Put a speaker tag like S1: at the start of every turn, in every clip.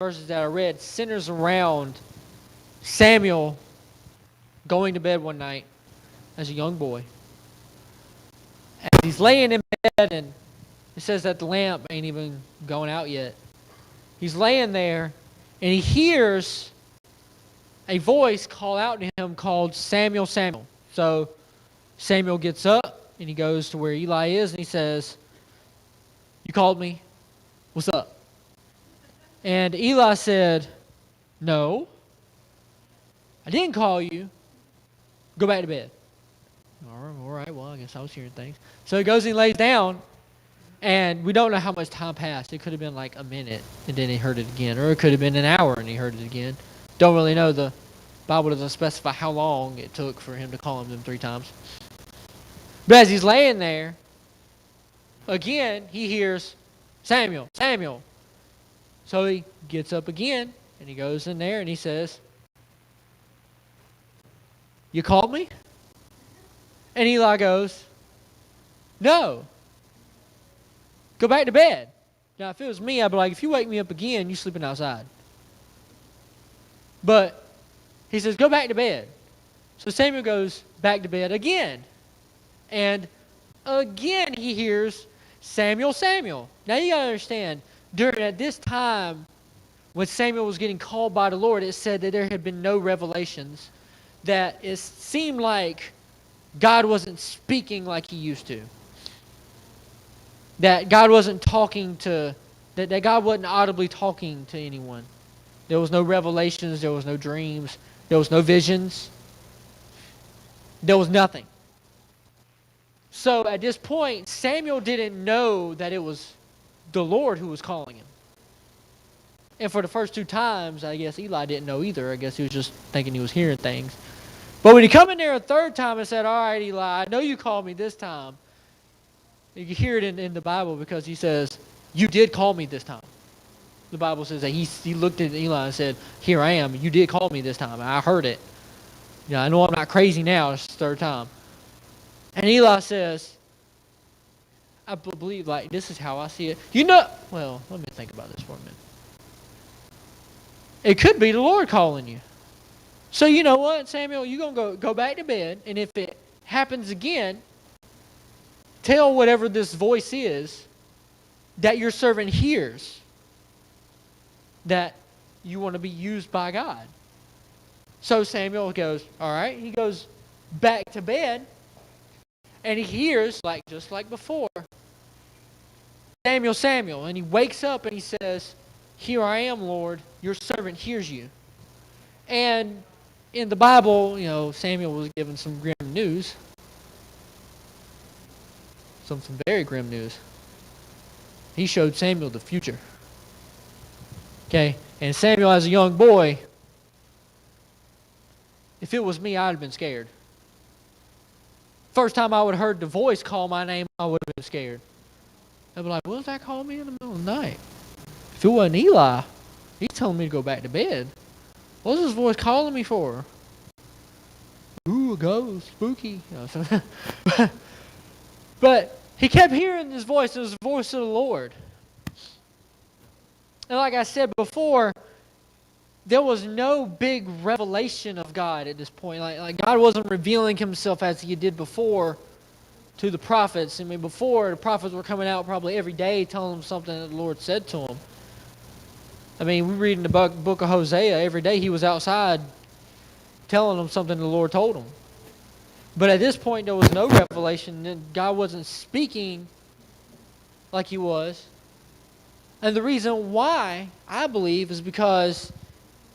S1: verses that I read centers around Samuel going to bed one night as a young boy. And he's laying in bed, and it says that the lamp ain't even going out yet. He's laying there, and he hears a voice call out to him called Samuel, Samuel. So Samuel gets up, and he goes to where Eli is, and he says, "You called me? What's up?" And Eli said, "No, I didn't call you. Go back to bed." All right, well, I guess I was hearing things. So he goes and lays down, and we don't know how much time passed. It could have been like a minute, and then he heard it again. Or it could have been an hour, and he heard it again. Don't really know. The Bible doesn't specify how long it took for him to call him them 3 times. But as he's laying there, again, he hears, "Samuel, Samuel." So he gets up again, and he goes in there, and he says, "You called me?" And Eli goes, "No. Go back to bed." Now, if it was me, I'd be like, "If you wake me up again, you're sleeping outside." But he says, "Go back to bed." So Samuel goes back to bed again. And again he hears, "Samuel, Samuel." Now you got to understand, at this time, when Samuel was getting called by the Lord, it said that there had been no revelations, that it seemed like God wasn't speaking like he used to. That God wasn't talking to, that God wasn't audibly talking to anyone. There was no revelations, there was no dreams, there was no visions. There was nothing. So at this point, Samuel didn't know that it was the Lord who was calling him. And for the first 2 times, I guess Eli didn't know either. I guess he was just thinking he was hearing things. But when he come in there a 3rd time and said, "All right, Eli, I know you called me this time." You can hear it in the Bible because he says, "You did call me this time." The Bible says that he looked at Eli and said, "Here I am. You did call me this time. I heard it. Yeah, I know I'm not crazy now. It's the 3rd time." And Eli says, I believe, like, this is how I see it. Well, let me think about this for a minute. It could be the Lord calling you. So you know what, Samuel? You're going to go back to bed, and if it happens again, tell whatever this voice is that your servant hears that you want to be used by God. So Samuel goes, all right. He goes back to bed, and he hears, just like before, "Samuel, Samuel." And he wakes up and he says, "Here I am, Lord. Your servant hears you." And in the Bible, Samuel was given some grim news. Some very grim news. He showed Samuel the future. Okay? And Samuel, as a young boy, if it was me, I'd have been scared. First time I would have heard the voice call my name, I would have been scared. I'd be like, "What was that calling me in the middle of the night?" If it wasn't Eli, he's telling me to go back to bed. What's this voice calling me for? Ooh, a ghost, spooky. But he kept hearing this voice. It was the voice of the Lord. And like I said before, there was no big revelation of God at this point. Like God wasn't revealing himself as he did before to the prophets. I mean, before, the prophets were coming out probably every day telling them something that the Lord said to them. I mean, we read in the book of Hosea, every day he was outside telling them something the Lord told him. But at this point, there was no revelation, and God wasn't speaking like he was. And the reason why, I believe, is because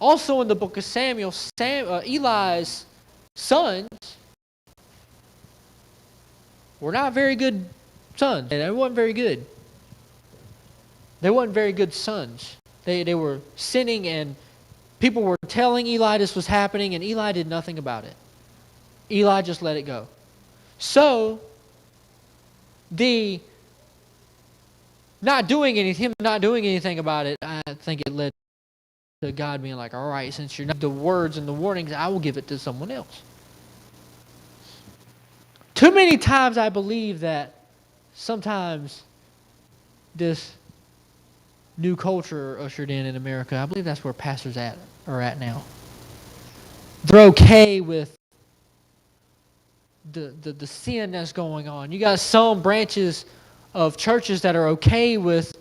S1: also in the book of Samuel, Eli's sons were not very good sons. They weren't very good. They weren't very good sons. They were sinning, and people were telling Eli this was happening, and Eli did nothing about it. Eli just let it go. So, him not doing anything about it, I think it led to God being like, "All right, since you're not the words and the warnings, I will give it to someone else." Too many times I believe that sometimes this new culture ushered in America. I believe that's where pastors are at now. They're okay with the sin that's going on. You got some branches of churches that are okay with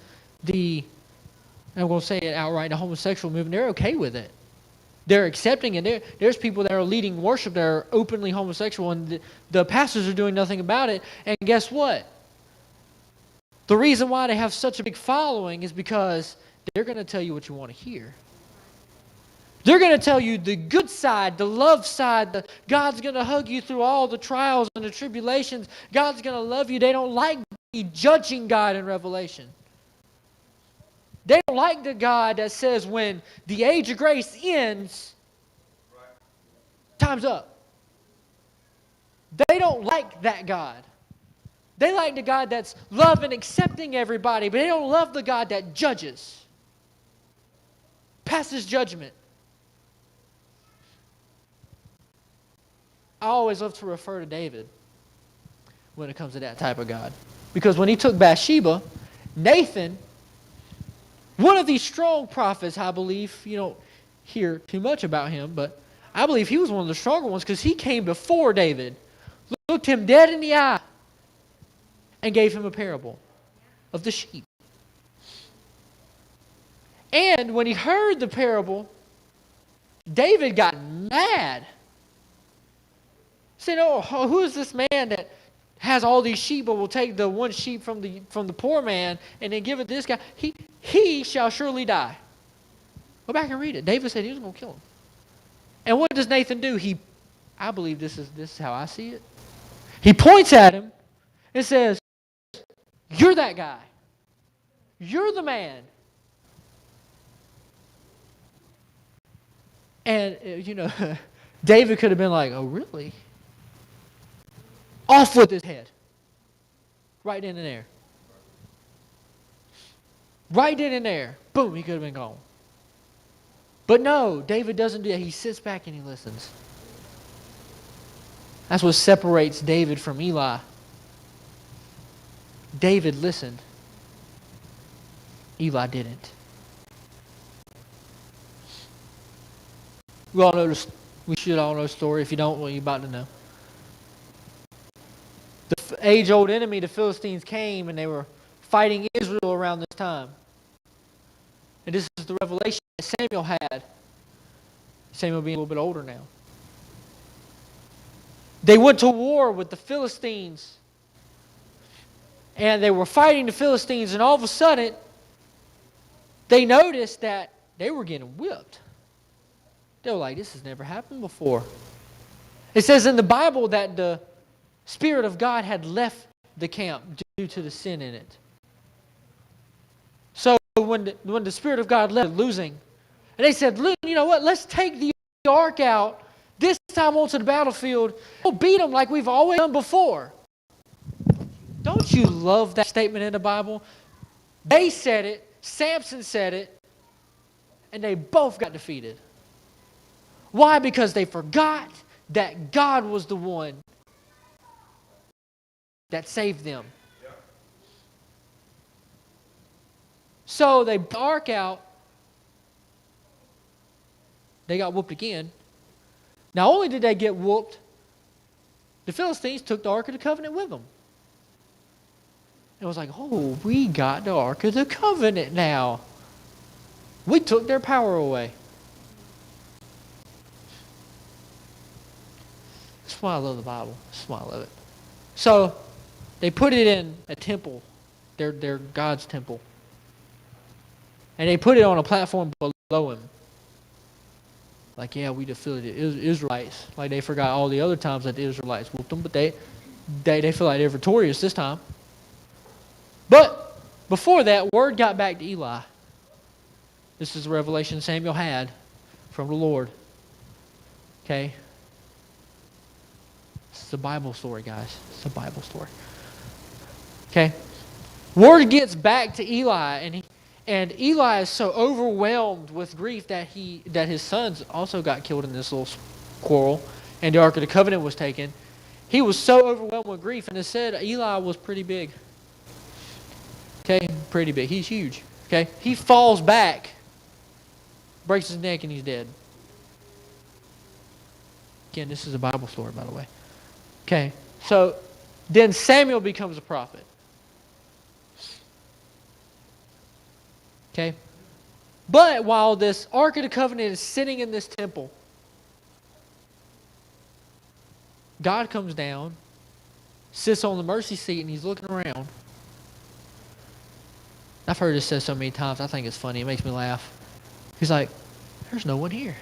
S1: I'm going to say it outright, the homosexual movement. They're okay with it. They're accepting it. There's people that are leading worship that are openly homosexual, and the pastors are doing nothing about it. And guess what? The reason why they have such a big following is because they're going to tell you what you want to hear. They're going to tell you the good side, the love side. God's going to hug you through all the trials and the tribulations. God's going to love you. They don't like judging God in Revelation. They don't like the God that says when the age of grace ends, time's up. They don't like that God. They like the God that's loving and accepting everybody, but they don't love the God that judges, passes judgment. I always love to refer to David when it comes to that type of God. Because when he took Bathsheba, Nathan, one of these strong prophets, I believe, you don't hear too much about him, but I believe he was one of the stronger ones because he came before David, looked him dead in the eye, and gave him a parable of the sheep. And when he heard the parable, David got mad. He said, "Oh, who is this man that has all these sheep, but will take the one sheep from the poor man and then give it to this guy? He shall surely die." Go back and read it. David said he was going to kill him. And what does Nathan do? I believe this is how I see it. He points at him and says, "You're that guy. You're the man." And, David could have been like, "Oh, really?" Off with his head. Right in and there. Right in and there. Boom, he could have been gone. But no, David doesn't do that. He sits back and he listens. That's what separates David from Eli. David listened. Eli didn't. We should all know the story. If you don't, well, you're about to know. The age-old enemy, the Philistines, came and they were fighting Israel around this time. And this is the revelation that Samuel had. Samuel being a little bit older now. They went to war with the Philistines. And they were fighting the Philistines, and all of a sudden, they noticed that they were getting whipped. They were like, "This has never happened before." It says in the Bible that the Spirit of God had left the camp due to the sin in it. So when the Spirit of God left, losing, and they said, "Look, you know what? Let's take the ark out. This time onto the battlefield. We'll beat them like we've always done before." Don't you love that statement in the Bible? They said it, Samson said it, and they both got defeated. Why? Because they forgot that God was the one that saved them. So they brought the ark out. They got whooped again. Not only did they get whooped, the Philistines took the Ark of the Covenant with them. It was like, "Oh, we got the Ark of the Covenant now. We took their power away." That's why I love the Bible. That's why I love it. So they put it in a temple, their God's temple. And they put it on a platform below him. Like, yeah, we defeated the Israelites. Like they forgot all the other times that the Israelites whooped them, but they feel like they're victorious this time. But before that, word got back to Eli. This is the revelation Samuel had from the Lord. Okay? It's a Bible story, guys. It's a Bible story. Okay? Word gets back to Eli, and Eli is so overwhelmed with grief that his sons also got killed in this little quarrel, and the Ark of the Covenant was taken. He was so overwhelmed with grief, and it said Eli was pretty big. Okay, pretty big. He's huge. Okay? He falls back, breaks his neck, and he's dead. Again, this is a Bible story, by the way. Okay, so then Samuel becomes a prophet. Okay? But while this Ark of the Covenant is sitting in this temple, God comes down, sits on the mercy seat, and he's looking around. I've heard this said so many times. I think it's funny. It makes me laugh. He's like, there's no one here.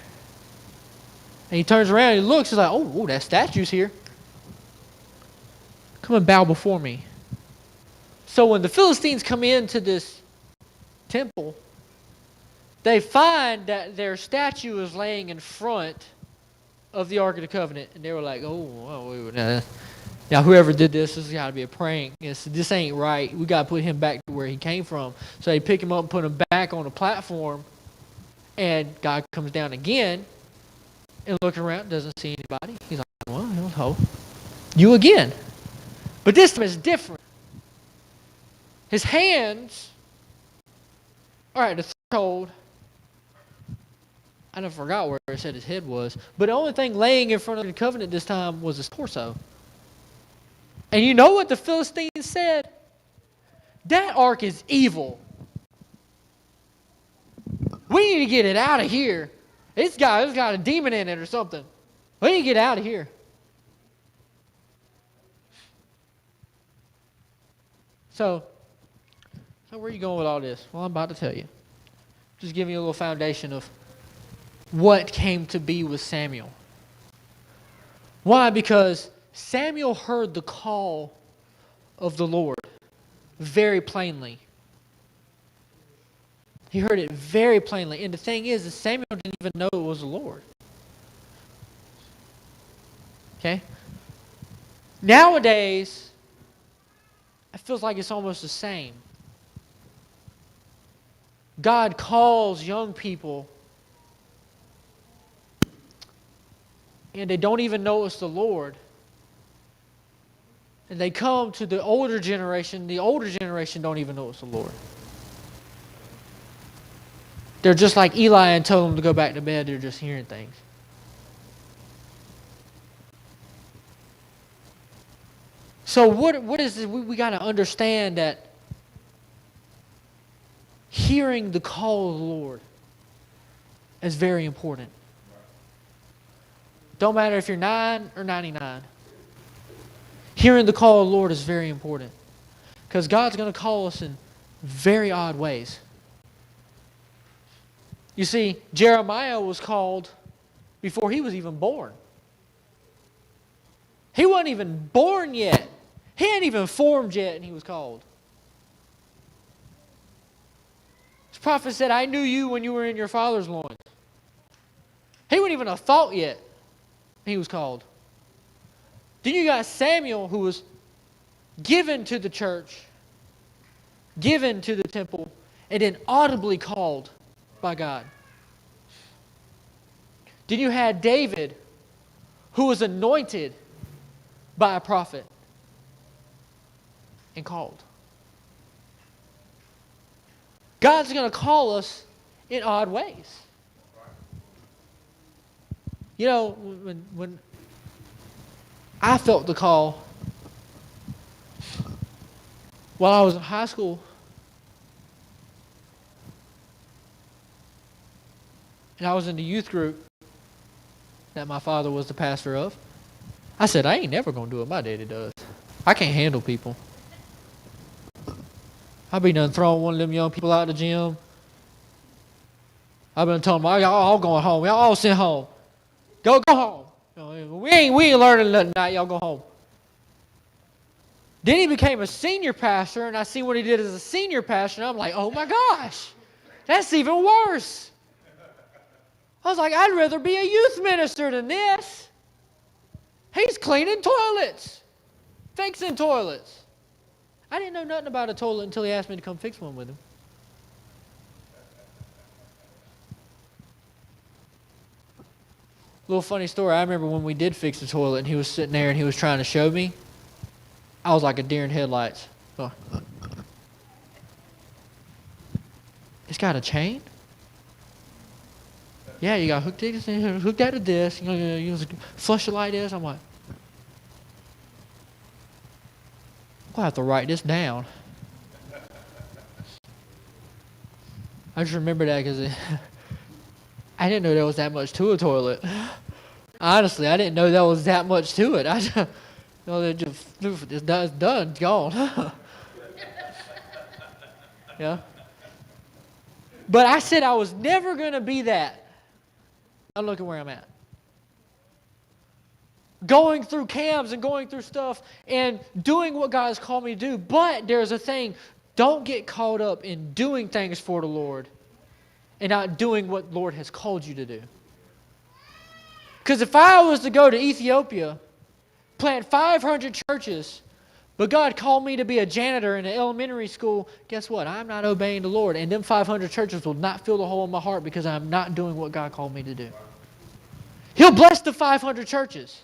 S1: And he turns around and he looks. He's like, oh, that statue's here. Come and bow before me. So when the Philistines come into this temple, they find that their statue is laying in front of the Ark of the Covenant. And they were like, now whoever did this has got to be a prank. This ain't right. We got to put him back to where he came from. So they pick him up and put him back on the platform. And God comes down again and looks around, doesn't see anybody. He's like, well, you again. But this time it's different. His hands are at the threshold. I never forgot where it said his head was. But the only thing laying in front of the covenant this time was his torso. And you know what the Philistines said? That ark is evil. We need to get it out of here. It's got a demon in it or something. We need to get out of here. So where are you going with all this? Well, I'm about to tell you. Just giving you a little foundation of what came to be with Samuel. Why? Because Samuel heard the call of the Lord very plainly. He heard it very plainly. And the thing is that Samuel didn't even know it was the Lord. Okay? Nowadays, it feels like it's almost the same. God calls young people and they don't even know it's the Lord. And they come to the older generation don't even know it's the Lord. They're just like Eli and told them to go back to bed. They're just hearing things. So what is it? We got to understand that hearing the call of the Lord is very important. Don't matter if you're 9 or 99. Hearing the call of the Lord is very important. Because God's going to call us in very odd ways. You see, Jeremiah was called before he was even born. He wasn't even born yet. He hadn't even formed yet, and he was called. This prophet said, I knew you when you were in your father's loins. He wasn't even a thought yet. He was called. Then you got Samuel, who was given to the church, given to the temple, and then audibly called by God. Then you had David, who was anointed by a prophet and called. God's going to call us in odd ways. You know, when I felt the call while I was in high school, and I was in the youth group that my father was the pastor of, I said, I ain't never going to do what my daddy does. I can't handle people. I've been done throwing one of them young people out of the gym. I've been telling them, y'all all going home. Y'all all sent home. Go home. You know, we ain't learning nothing tonight. Y'all go home. Then he became a senior pastor, and I see what he did as a senior pastor, and I'm like, oh my gosh, that's even worse. I was like, I'd rather be a youth minister than this. He's cleaning toilets, fixing toilets. I didn't know nothing about a toilet until he asked me to come fix one with him. Little funny story. I remember when we did fix the toilet and he was sitting there and he was trying to show me. I was like a deer in headlights. Oh. got a chain? Yeah, you got hooked that to this. You flush the light is. I'm like, I'm going to have to write this down. I just remember that because I didn't know there was that much to a toilet. Honestly, I didn't know there was that much to it. I just, it's done, it's gone. Yeah. But I said I was never going to be that. Now look at where I'm at. Going through camps and going through stuff and doing what God has called me to do. But there's a thing. Don't get caught up in doing things for the Lord and not doing what the Lord has called you to do. Because if I was to go to Ethiopia, plant 500 churches, but God called me to be a janitor in an elementary school, guess what? I'm not obeying the Lord. And them 500 churches will not fill the hole in my heart because I'm not doing what God called me to do. He'll bless the 500 churches.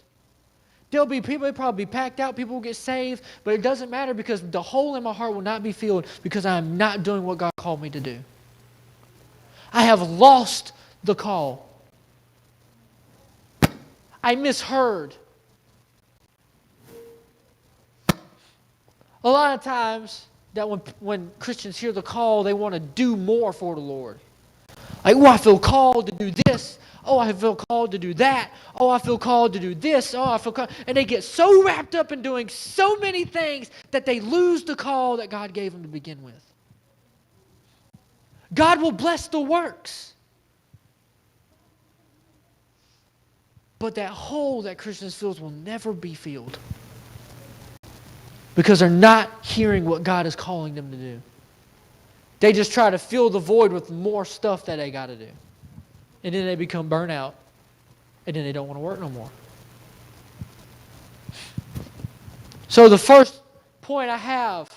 S1: There'll be people, they'll probably be packed out, people will get saved, but it doesn't matter because the hole in my heart will not be filled because I'm not doing what God called me to do. I have lost the call. I misheard. A lot of times that when Christians hear the call, they want to do more for the Lord. Like, oh, I feel called to do this. Oh, I feel called to do that. Oh, I feel called to do this. Oh, I feel called. And they get so wrapped up in doing so many things that they lose the call that God gave them to begin with. God will bless the works. But that hole that Christians feel will never be filled. Because they're not hearing what God is calling them to do. They just try to fill the void with more stuff that they got to do. And then they become burnout. And then they don't want to work no more. So the first point I have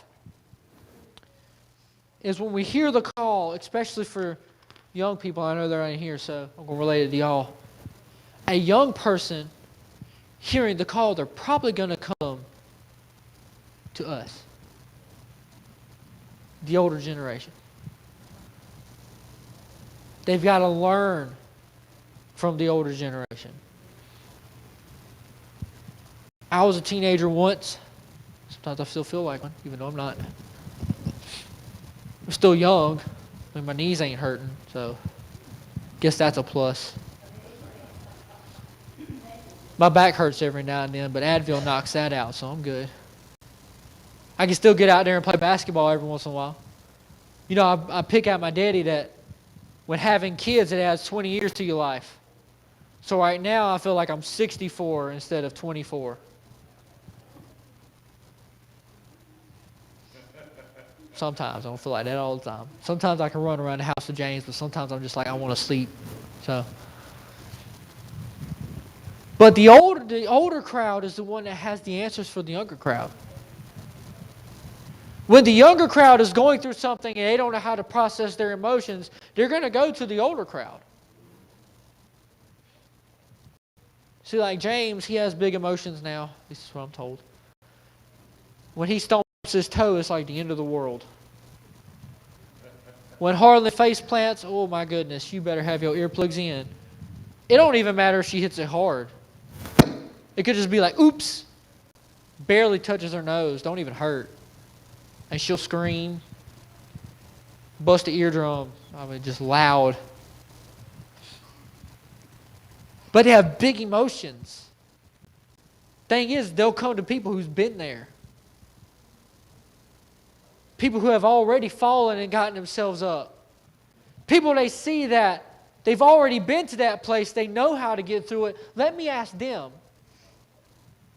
S1: is when we hear the call, especially for young people, I know they're right here, so I'm going to relate it to y'all. A young person hearing the call, they're probably going to come to us, the older generation. They've got to learn from the older generation. I was a teenager once. Sometimes I still feel like one, even though I'm not. I'm still young. I mean, my knees ain't hurting, so guess that's a plus. My back hurts every now and then, but Advil knocks that out, so I'm good. I can still get out there and play basketball every once in a while. You know, I pick out my daddy that when having kids, it adds 20 years to your life. So right now, I feel like I'm 64 instead of 24. Sometimes. I don't feel like that all the time. Sometimes I can run around the house with James, but sometimes I'm just like, I want to sleep. So, but the older crowd is the one that has the answers for the younger crowd. When the younger crowd is going through something and they don't know how to process their emotions, they're going to go to the older crowd. See, like James, he has big emotions now. This is what I'm told. When he stomps his toe, it's like the end of the world. When Harlan face plants, oh my goodness, you better have your earplugs in. It don't even matter if she hits it hard. It could just be like, oops, barely touches her nose, don't even hurt. And she'll scream, bust an eardrum, I mean, just loud. But they have big emotions. Thing is, they'll come to people who's been there. People who have already fallen and gotten themselves up. People they see that they've already been to that place, they know how to get through it. Let me ask them.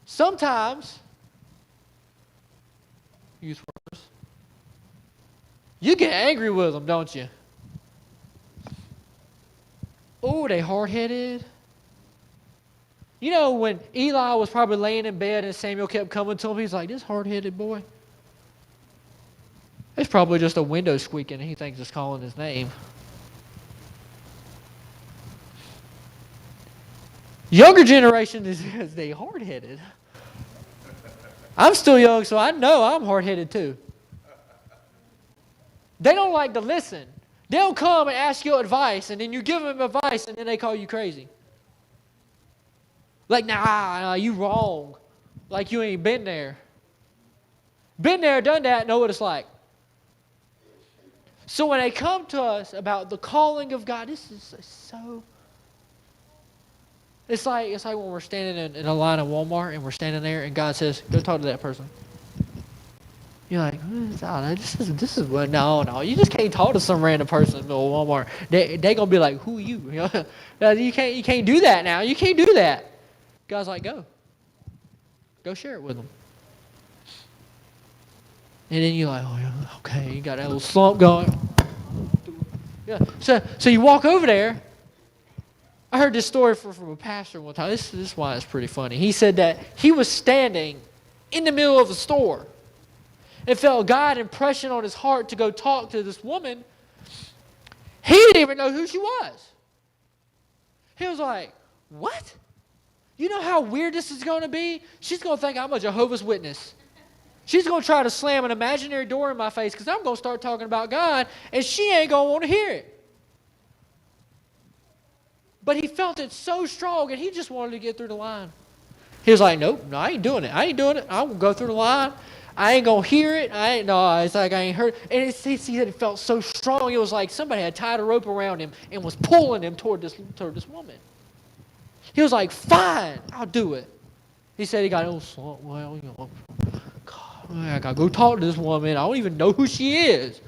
S1: Sometimes, youth workers, you get angry with them, don't you? Oh, they hard-headed. You know, when Eli was probably laying in bed and Samuel kept coming to him, he's like, this hard-headed boy. It's probably just a window squeaking and he thinks it's calling his name. Younger generation is they hard-headed. I'm still young, so I know I'm hard-headed too. They don't like to listen. They'll come and ask you advice, and then you give them advice, and then they call you crazy. Like, nah, you wrong. Like you ain't been there. Been there, done that, know what it's like. So when they come to us about the calling of God, this is so... It's like when we're standing in a line at Walmart, and we're standing there, and God says, go talk to that person. You're like, this is what, no, you just can't talk to some random person in the middle of Walmart. They gonna be like, who are you? You can't do that now. You can't do that. God's like, go share it with them. And then you're like, oh yeah, okay, you got that little slump going. Yeah. So you walk over there. I heard this story from a pastor one time. This is why it's pretty funny. He said that he was standing in the middle of a store and felt God's impression on his heart to go talk to this woman. He didn't even know who she was. He was like, what? You know how weird this is going to be? She's going to think I'm a Jehovah's Witness. She's going to try to slam an imaginary door in my face because I'm going to start talking about God, and she ain't going to want to hear it. But he felt it so strong, and he just wanted to get through the line. He was like, nope, no, I ain't doing it. I'm going to go through the line. I ain't going to hear it. It's like I ain't heard it. And he said it felt so strong. It was like somebody had tied a rope around him and was pulling him toward this woman. He was like, fine, I'll do it. He said he got a little slump. Well, God, I got to go talk to this woman. I don't even know who she is.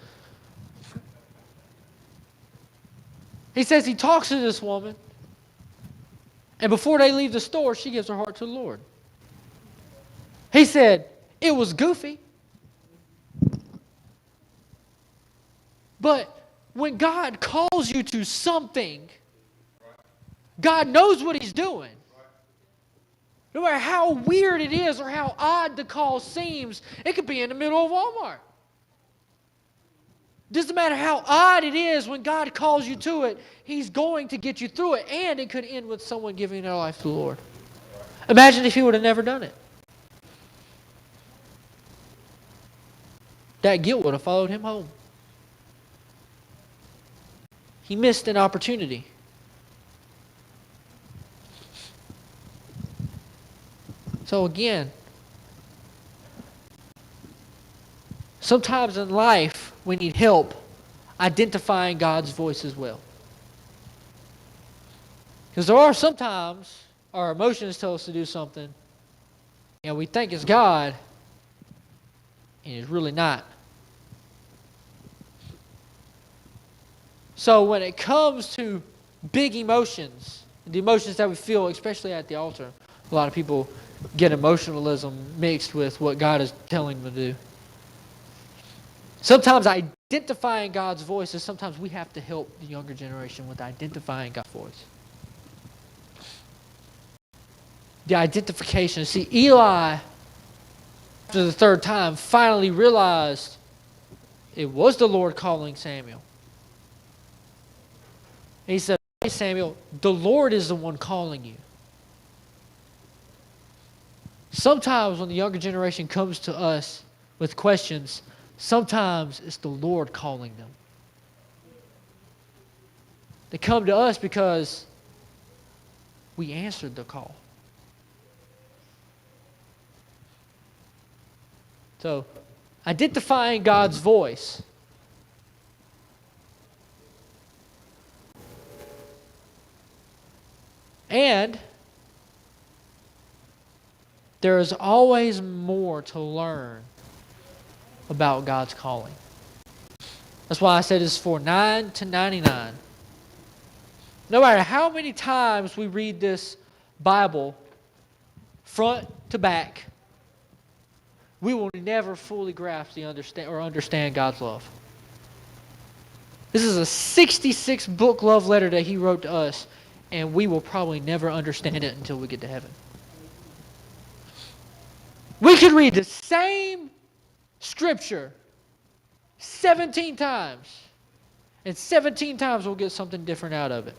S1: He says he talks to this woman. And before they leave the store, she gives her heart to the Lord. He said, it was goofy. But when God calls you to something, God knows what he's doing. No matter how weird it is or how odd the call seems, it could be in the middle of Walmart. Doesn't matter how odd it is when God calls you to it, he's going to get you through it. And it could end with someone giving their life to the Lord. Imagine if he would have never done it. That guilt would have followed him home. He missed an opportunity. So again, sometimes in life we need help identifying God's voice as well. Because there are sometimes our emotions tell us to do something and we think it's God and it's really not. So when it comes to big emotions, the emotions that we feel, especially at the altar, a lot of people get emotionalism mixed with what God is telling them to do. Sometimes identifying God's voice is sometimes we have to help the younger generation with identifying God's voice. The identification. See, Eli, after the third time, finally realized it was the Lord calling Samuel. And he said, hey Samuel, the Lord is the one calling you. Sometimes when the younger generation comes to us with questions, sometimes it's the Lord calling them. They come to us because we answered the call. So, identifying God's voice. And there is always more to learn about God's calling. That's why I said it's for 9 to 99. No matter how many times we read this Bible, front to back, we will never fully grasp understand God's love. This is a 66-book love letter that he wrote to us, and we will probably never understand it until we get to heaven. We could read the same scripture 17 times, and 17 times we'll get something different out of it.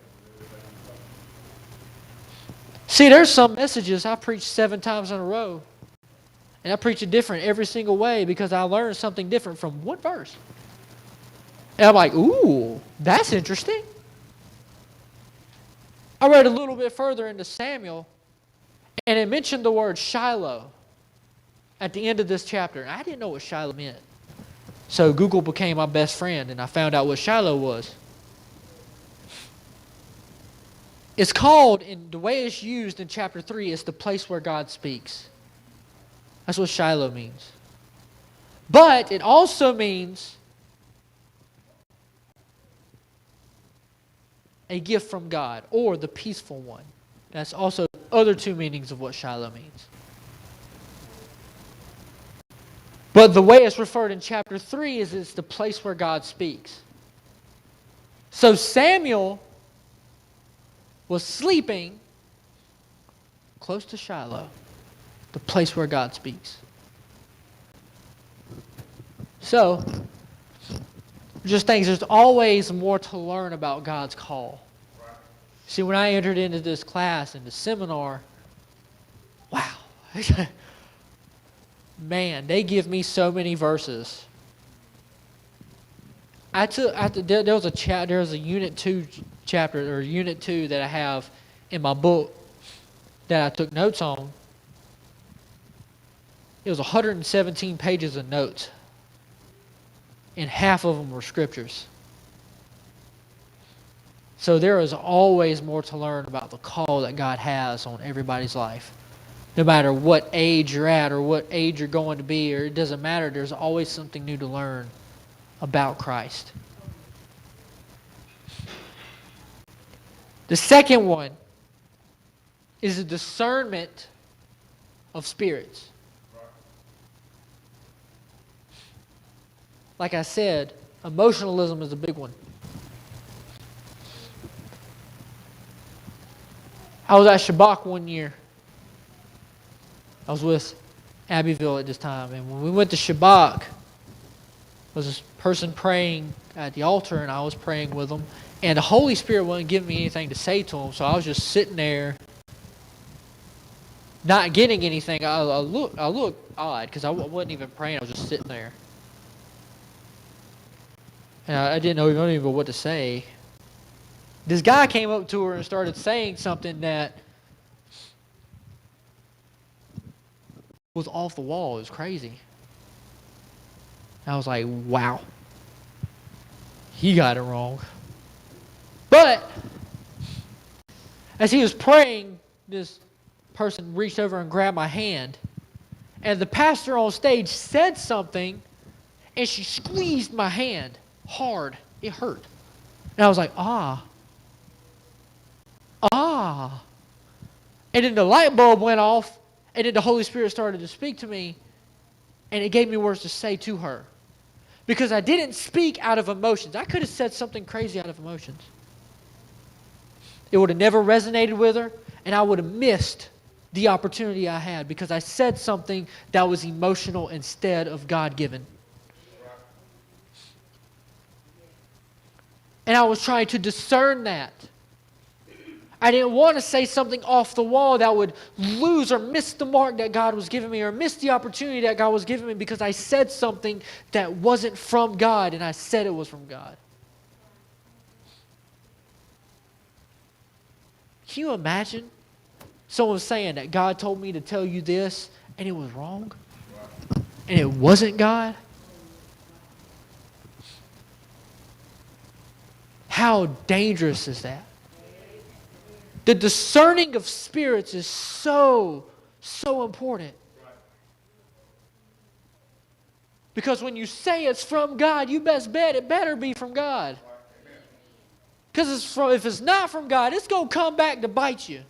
S1: See, there's some messages I preach 7 times in a row, and I preach it different every single way because I learned something different from one verse. And I'm like, ooh, that's interesting. I read a little bit further into Samuel, and it mentioned the word Shiloh at the end of this chapter. And I didn't know what Shiloh meant. So Google became my best friend, and I found out what Shiloh was. It's called, in the way it's used in chapter 3, it's the place where God speaks. That's what Shiloh means. But it also means a gift from God, or the peaceful one. That's also other two meanings of what Shiloh means. But the way it's referred in chapter 3 is it's the place where God speaks. So Samuel was sleeping close to Shiloh, the place where God speaks. So, just things, there's always more to learn about God's call. See, when I entered into this class, into seminar, wow. Man, they give me so many verses. There was a Unit 2 chapter, or Unit 2 that I have in my book that I took notes on. It was 117 pages of notes, and half of them were scriptures. So there is always more to learn about the call that God has on everybody's life. No matter what age you're at or what age you're going to be, or it doesn't matter, there's always something new to learn about Christ. The second one is the discernment of spirits. Like I said, emotionalism is a big one. I was at Shabbat one year. I was with Abbeville at this time, and when we went to Shabbat, there was this person praying at the altar, and I was praying with them, and the Holy Spirit wasn't giving me anything to say to them, so I was just sitting there, not getting anything. I looked odd, because I wasn't even praying, I was just sitting there. And I didn't know even what to say. This guy came up to her and started saying something that was off the wall. It was crazy. I was like, wow. He got it wrong. But as he was praying, this person reached over and grabbed my hand. And the pastor on stage said something, and she squeezed my hand hard. It hurt. And I was like, ah. And then the light bulb went off, and then the Holy Spirit started to speak to me, and it gave me words to say to her. Because I didn't speak out of emotions. I could have said something crazy out of emotions. It would have never resonated with her, and I would have missed the opportunity I had because I said something that was emotional instead of God-given. And I was trying to discern that. I didn't want to say something off the wall that would lose or miss the mark that God was giving me, or miss the opportunity that God was giving me because I said something that wasn't from God, and I said it was from God. Can you imagine someone saying that God told me to tell you this, and it was wrong? And it wasn't God? How dangerous is that? The discerning of spirits is so important. Because when you say it's from God, you best bet it better be from God. Because if it's not from God, it's going to come back to bite you.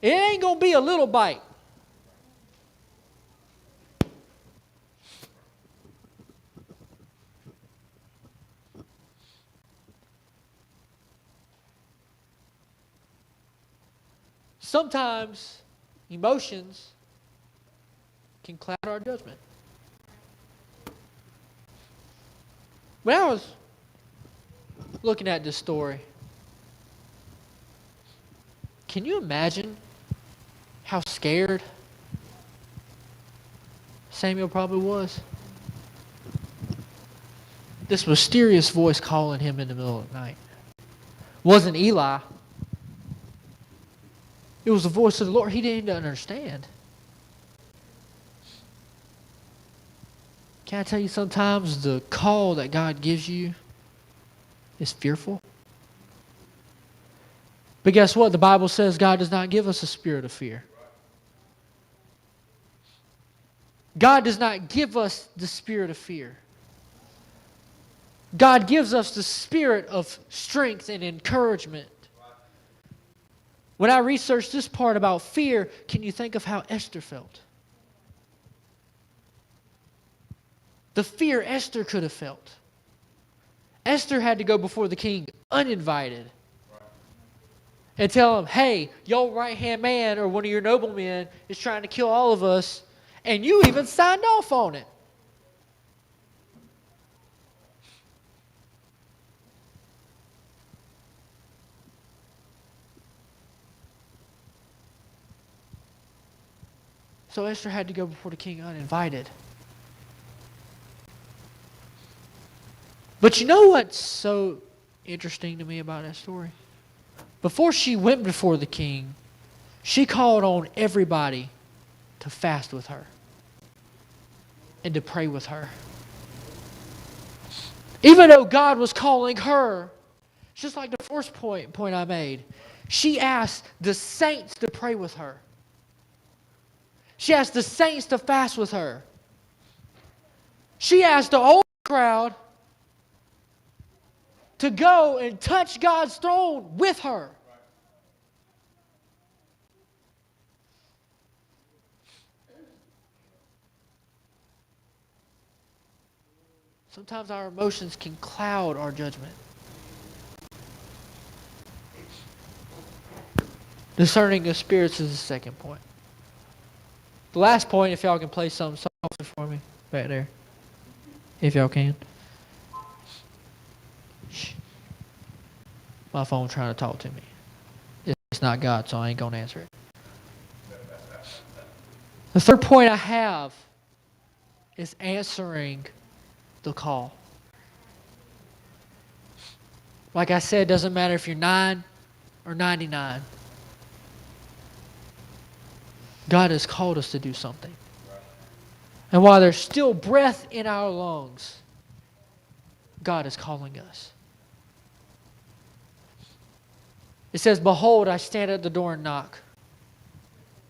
S1: It ain't going to be a little bite. Sometimes emotions can cloud our judgment. When I was looking at this story, can you imagine how scared Samuel probably was? this mysterious voice calling him in the middle of the night. It wasn't Eli. It was the voice of the Lord. He didn't understand. Can I tell you, sometimes the call that God gives you is fearful? But guess what? The Bible says God does not give us a spirit of fear. God does not give us the spirit of fear. God gives us the spirit of strength and encouragement. When I researched this part about fear, can you think of how Esther felt? The fear Esther could have felt. Esther had to go before the king uninvited and tell him, hey, your right-hand man or one of your noblemen is trying to kill all of us, and you even signed off on it. So Esther had to go before the king uninvited. But you know what's so interesting to me about that story? Before she went before the king, she called on everybody to fast with her and to pray with her. Even though God was calling her, just like the first point I made, she asked the saints to pray with her. She asked the saints to fast with her. She asked the whole crowd to go and touch God's throne with her. Sometimes our emotions can cloud our judgment. Discerning of spirits is the second point. The last point, if y'all can play something softly for me back there. If y'all can. Shh. My phone trying to talk to me. It's not God, so I ain't going to answer it. The third point I have is answering the call. Like I said, it doesn't matter if you're 9 or 99. God has called us to do something. And while there's still breath in our lungs, God is calling us. It says, behold, I stand at the door and knock.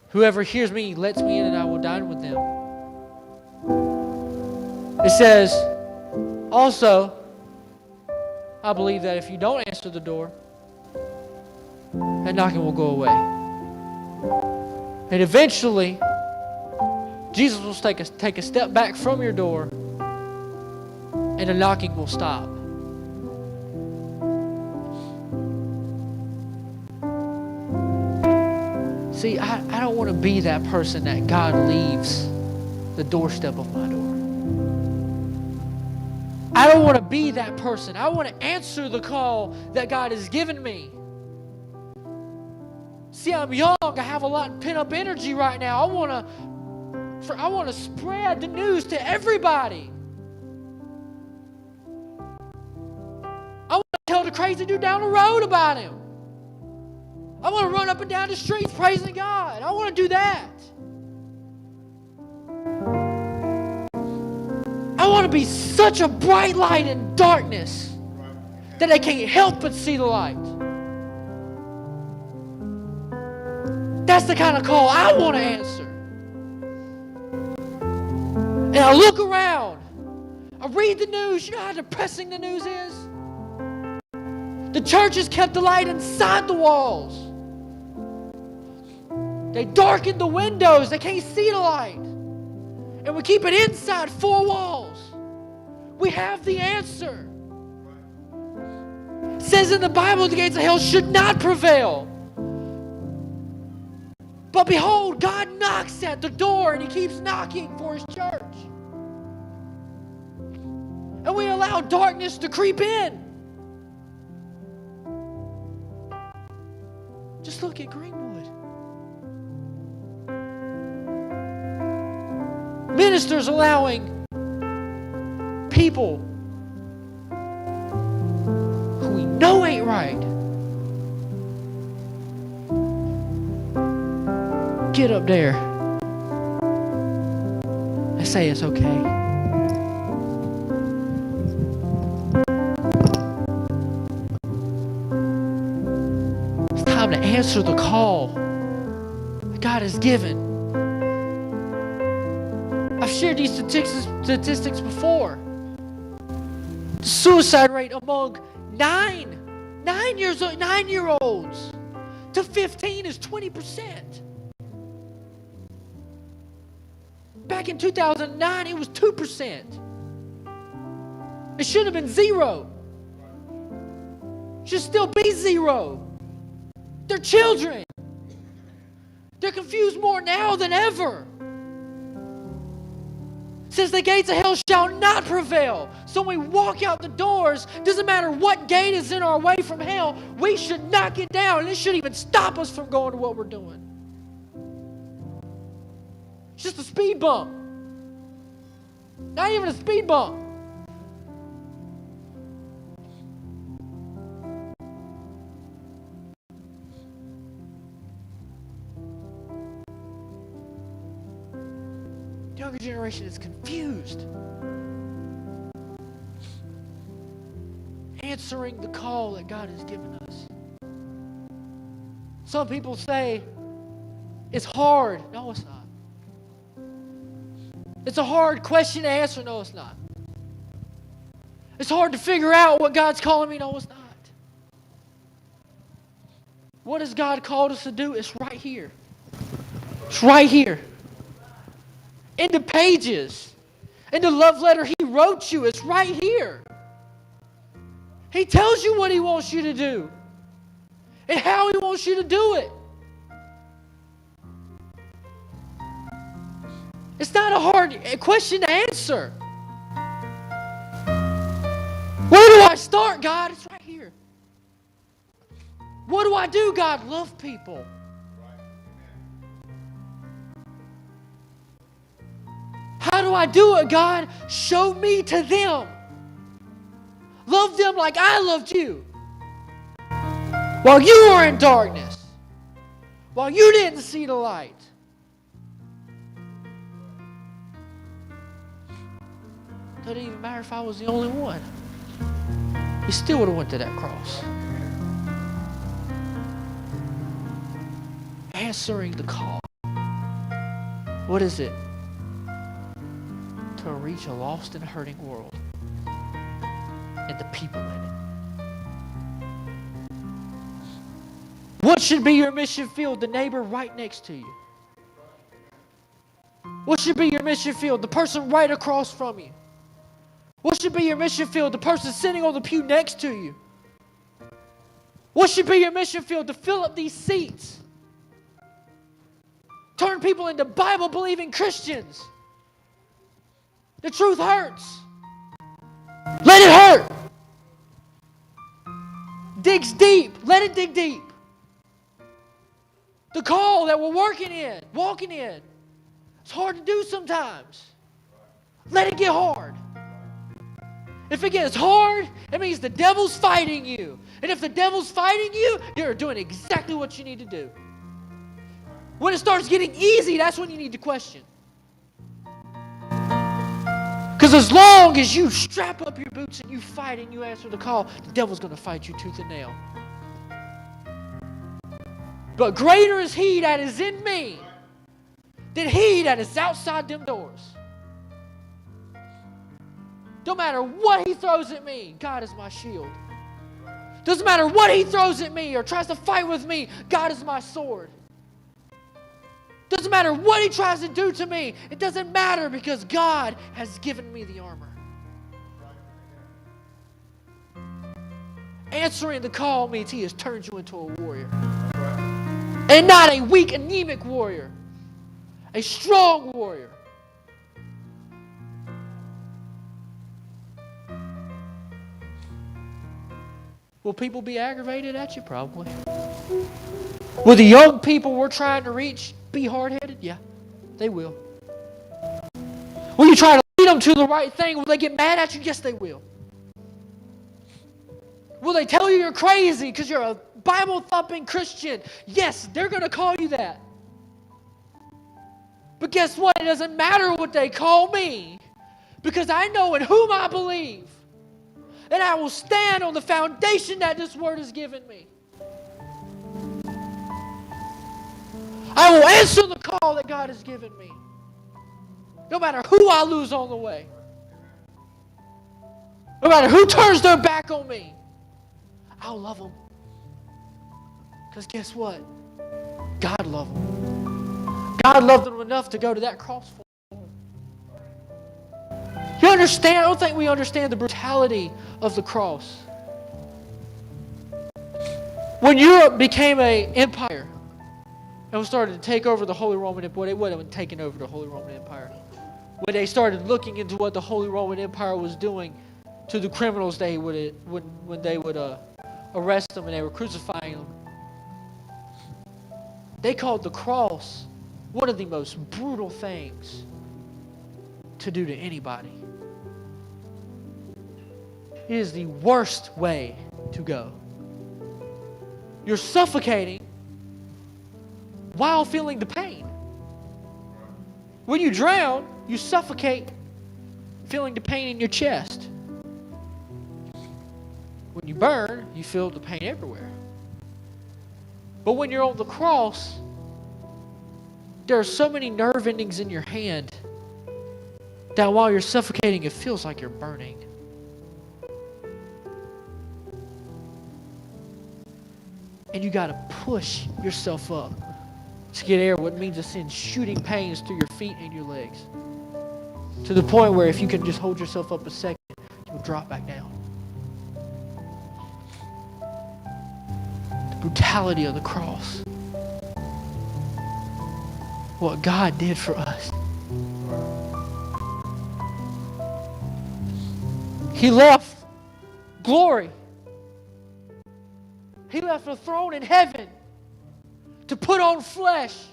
S1: Whoever hears me lets me in, and I will dine with them. It says, also, I believe that if you don't answer the door, that knocking will go away. And eventually, Jesus will take a step back from your door, and the knocking will stop. See, I don't want to be that person that God leaves the doorstep of my door. I don't want to be that person. I want to answer the call that God has given me. See, I'm young. I have a lot of pent-up energy right now. I want to spread the news to everybody. I want to tell the crazy dude down the road about him. I want to run up and down the streets praising God. I want to do that. I want to be such a bright light in darkness that they can't help but see the light. That's the kind of call I want to answer. And I look around. I read the news. You know how depressing the news is? The church has kept the light inside the walls. They darkened the windows. They can't see the light. And we keep it inside four walls. We have the answer. It says in the Bible, the gates of hell should not prevail. But behold, God knocks at the door, and He keeps knocking for His church. And we allow darkness to creep in. Just look at Greenwood. Ministers allowing people right. Get up there and say it's okay. It's time to answer the call that God has given. I've shared these statistics before. The suicide rate among 9-year-olds to 15 is 20%. Back in 2009, it was 2%. It should have been 0. Should still be 0. They're children. They're confused more now than ever. Says the gates of hell shall not prevail. So when we walk out the doors, doesn't matter what gate is in our way from hell, we should knock it down. And it shouldn't even stop us from going to what we're doing. It's just a speed bump. Not even a speed bump. The younger generation is confused. Answering the call that God has given us. Some people say it's hard. No, it's not. It's a hard question to answer. No, it's not. It's hard to figure out what God's calling me. No, it's not. What has God called us to do? It's right here. It's right here. In the pages. In the love letter He wrote you. It's right here. He tells you what He wants you to do. And how He wants you to do it. It's not a hard question to answer. Where do I start, God? It's right here. What do I do, God? Love people. How do I do it, God? Show me to them. Love them like I loved you. While you were in darkness. While you didn't see the light. Doesn't even matter if I was the only one. He still would have went to that cross. Answering the call. What is it? To reach a lost and hurting world. And the people in it. What should be your mission field? The neighbor right next to you. What should be your mission field? The person right across from you. What should be your mission field? The person sitting on the pew next to you. What should be your mission field? To fill up these seats. Turn people into Bible-believing Christians. The truth hurts. Let it hurt. Digs deep. Let it dig deep. The call that we're walking in, it's hard to do sometimes. Let it get hard. If it gets hard, it means the devil's fighting you. And if the devil's fighting you, you're doing exactly what you need to do. When it starts getting easy, that's when you need to question. Because as long as you strap up your boots and you fight and you answer the call, the devil's going to fight you tooth and nail. But greater is He that is in me than he that is outside them doors. Don't matter what he throws at me, God is my shield. Doesn't matter what he throws at me or tries to fight with me, God is my sword. Doesn't matter what he tries to do to me, it doesn't matter because God has given me the armor. Answering the call means He has turned you into a warrior. And not a weak, anemic warrior. A strong warrior. Will people be aggravated at you? Probably. Will the young people we're trying to reach be hard-headed? Yeah, they will. Will you try to lead them to the right thing? Will they get mad at you? Yes, they will. Will they tell you you're crazy because you're a Bible-thumping Christian? Yes, they're going to call you that. But guess what? It doesn't matter what they call me, because I know in whom I believe. And I will stand on the foundation that this word has given me. I will answer the call that God has given me, no matter who I lose on the way. No matter who turns their back on me, I'll love them. Because guess what? God loved them. God loved them enough to go to that cross for them. You understand? I don't think we understand the brutality of the cross. When Europe became an empire and started to take over the Holy Roman Empire, it wasn't taking over the Holy Roman Empire. When they started looking into what the Holy Roman Empire was doing to the criminals when they would arrest them and they were crucifying them, they called the cross one of the most brutal things to do to anybody. It is the worst way to go. You're suffocating while feeling the pain. When you drown, you suffocate feeling the pain in your chest. When you burn, you feel the pain everywhere. But when you're on the cross, there are so many nerve endings in your hand that while you're suffocating, it feels like you're burning. And you got to push yourself up to get air, what means to send shooting pains through your feet and your legs. To the point where if you can just hold yourself up a second, you'll drop back down. The brutality of the cross. What God did for us. He left glory. He left a throne in heaven to put on flesh.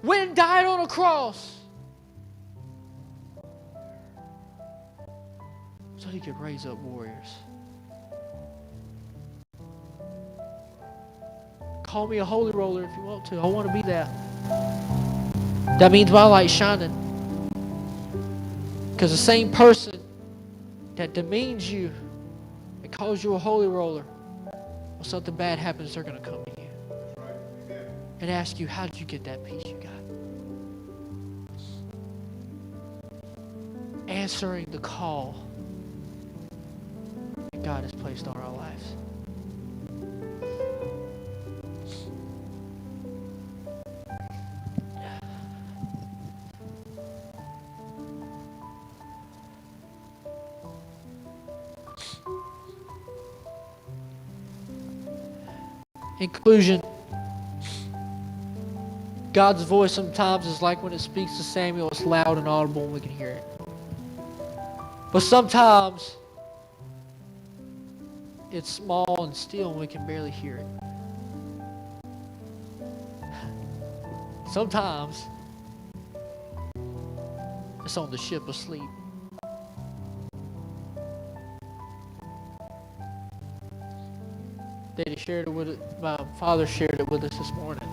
S1: Went and died on a cross so he could raise up warriors. Call me a holy roller if you want to. I want to be that. That means my light's shining. Because the same person that demeans you and calls you a holy roller, when something bad happens, they're going to come to you and ask you, how did you get that peace you got? Answering the call that God has placed on our lives. In conclusion, God's voice sometimes is like when it speaks to Samuel, it's loud and audible and we can hear it. But sometimes it's small and still and we can barely hear it. Sometimes it's on the ship asleep. Daddy shared it with it. My father shared it with us this morning.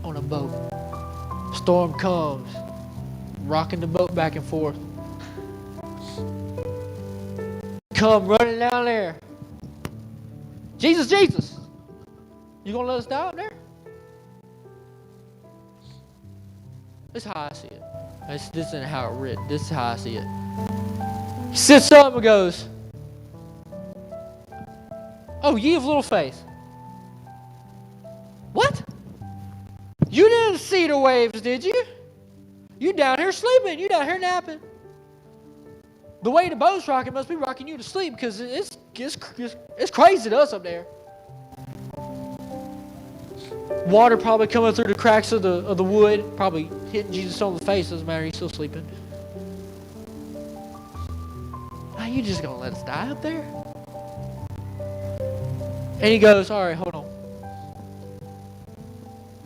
S1: On a boat. Storm comes, rocking the boat back and forth. Come running down there. Jesus, Jesus. You gonna let us die out there? This is how I see it. This isn't how it written. This is how I see it. He sits up and goes, "Oh, ye of little faith." What? You didn't see the waves, did you? You down here sleeping. You down here napping. The way the boat's rocking must be rocking you to sleep because it's crazy to us up there. Water probably coming through the cracks of the wood, probably hitting Jesus on the face. Doesn't matter, he's still sleeping. Now you just gonna let us die up there? And he goes, all right, hold on.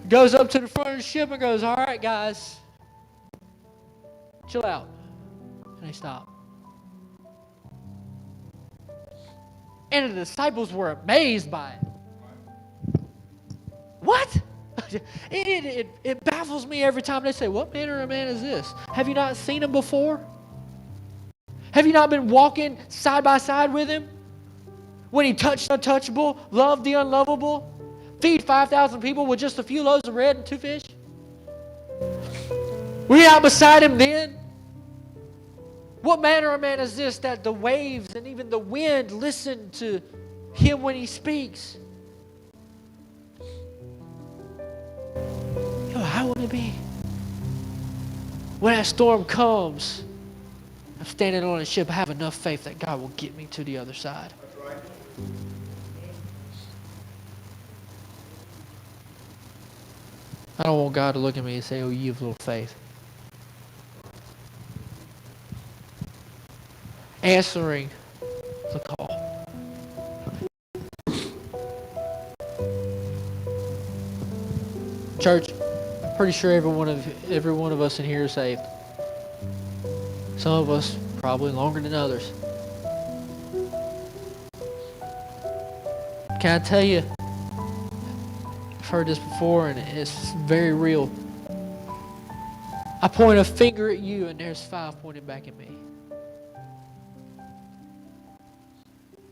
S1: Goes up to the front of the ship and goes, all right, guys, chill out. And they stop. And the disciples were amazed by it. What? It baffles me every time they say, what manner of man is this? Have you not seen him before? Have you not been walking side by side with him? When he touched the untouchable, loved the unlovable, feed 5,000 people with just a few loaves of bread and 2 fish? Were you out beside him then? What manner of man is this that the waves and even the wind listen to him when he speaks? How would it be? When that storm comes, I'm standing on a ship, I have enough faith that God will get me to the other side.
S2: That's right.
S1: I don't want God to look at me and say, oh, you have little faith. Answering the call. Church, I'm pretty sure every one of us in here is saved. Some of us probably longer than others. Can I tell you, I've heard this before and it's very real. I point a finger at you and there's 5 pointing back at me.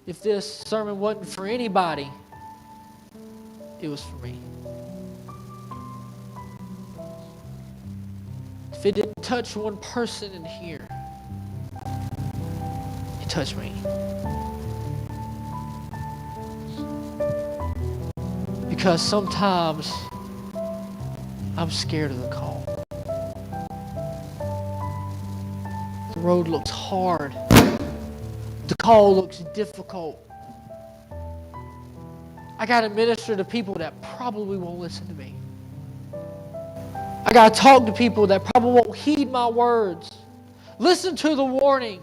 S1: If this sermon wasn't for anybody, it was for me. If it didn't touch one person in here, it touched me. Because sometimes I'm scared of the call. The road looks hard. The call looks difficult. I got to minister to people that probably won't listen to me. I got to talk to people that probably won't heed my words. Listen to the warning.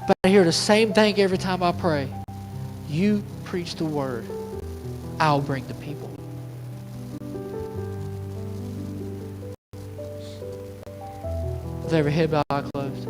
S1: But I hear the same thing every time I pray. You preach the word. I'll bring the people. With every head bowed, eye closed.